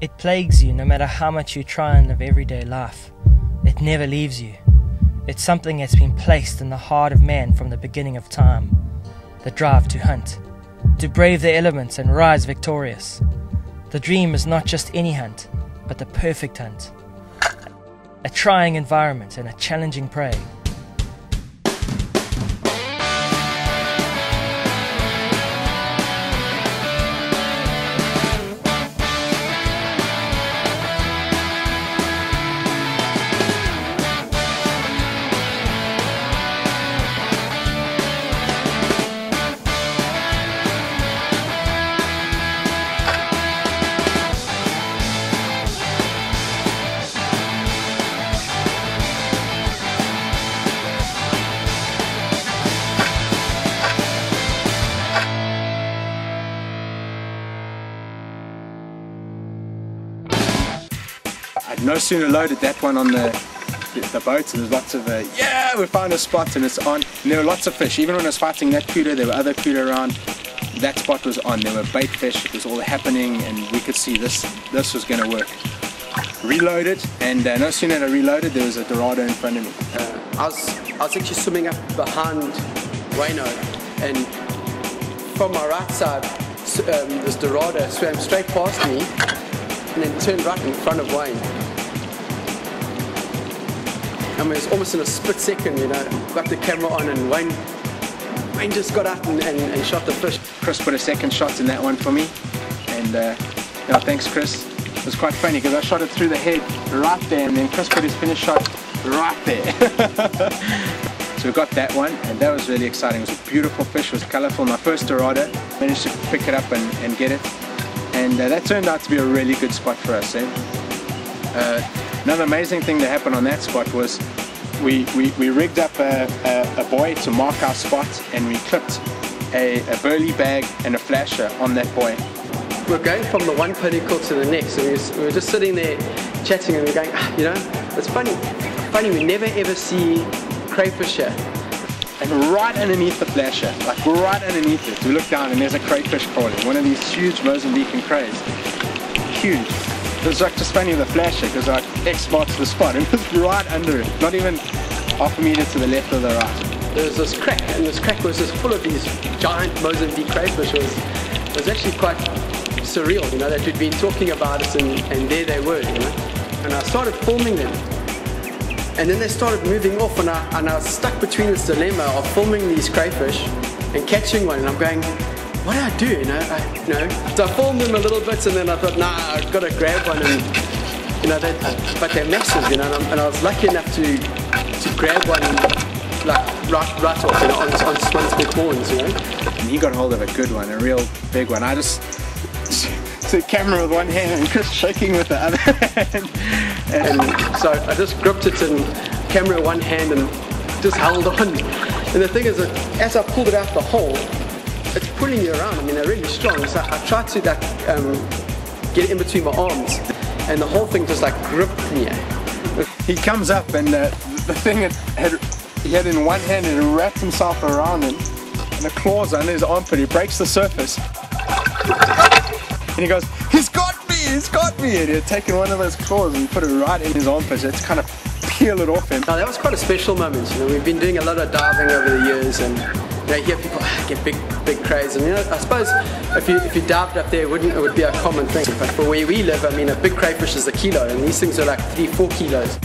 It plagues you no matter how much you try and live everyday life. It never leaves you. It's something that's been placed in the heart of man from the beginning of time. The drive to hunt, to brave the elements and rise victorious. The dream is not just any hunt, but the perfect hunt. A trying environment and a challenging prey. I'd no sooner loaded that one on the boat, and there's lots of yeah, we found a spot and it's on. And there were lots of fish. Even when I was fighting that cooter, there were other cooter around. That spot was on. There were bait fish. It was all happening, and we could see this was going to work. Reloaded, and no sooner had I reloaded, there was a Dorado in front of me. I was actually swimming up behind Wayno, and from my right side, this Dorado swam straight past me, and then turned right in front of Wayne. I mean, it was almost in a split second, you know, got the camera on, and Wayne just got up and shot the fish. Chris put a second shot in that one for me, and yeah, thanks Chris. It was quite funny because I shot it through the head right there, and then Chris put his finish shot right there. So we got that one, and that was really exciting. It was a beautiful fish, it was colourful. My first Dorado, managed to pick it up and get it. And that turned out to be a really good spot for us. Another amazing thing that happened on that spot was we rigged up a buoy to mark our spot, and we clipped a burley bag and a flasher on that buoy. We're going from the one pinnacle to the next, and we were just sitting there chatting, and we're going, you know, it's funny, we never ever see crayfish here. And right underneath the flasher, like right underneath it, we look down and there's a crayfish crawling, one of these huge Mozambican crays. Huge. It was like just funny with the flasher because like X marks the spot, and it was right under it, not even half a meter to the left or the right. There was this crack, and this crack was just full of these giant Mozambique crayfish. It was actually quite surreal, you know, that we'd been talking about it, and there they were, you know. And I started filming them, and then they started moving off, and I was stuck between this dilemma of filming these crayfish and catching one, and I'm going, what do I do, you know? So I filmed them a little bit, and then I thought, nah, I've got to grab one, and you know, but they're massive, you know, and I was lucky enough to grab one, like right off, you know, on Swan's big horns, you know. And he got hold of a good one, a real big one. I just the camera with one hand and Chris shaking with the other hand. And so I just gripped it in camera in one hand and just held on. And the thing is that as I pulled it out the hole, it's pulling you around. I mean, they're really strong. So I tried to like get it in between my arms, and the whole thing just like gripped me. He comes up, and the thing he had in one hand, and it wrapped himself around him, and the claws under his armpit. He breaks the surface. And he goes, he's got me! And he had taken one of those claws and put it right in his armpit. It's kind of peel it off him. Now, that was quite a special moment. You know, we've been doing a lot of diving over the years, and you know, you hear people get big crays. And you know, I suppose if you dived up there, it would be a common thing. But for where we live, I mean, a big crayfish is a kilo, and these things are like 3-4 kilos.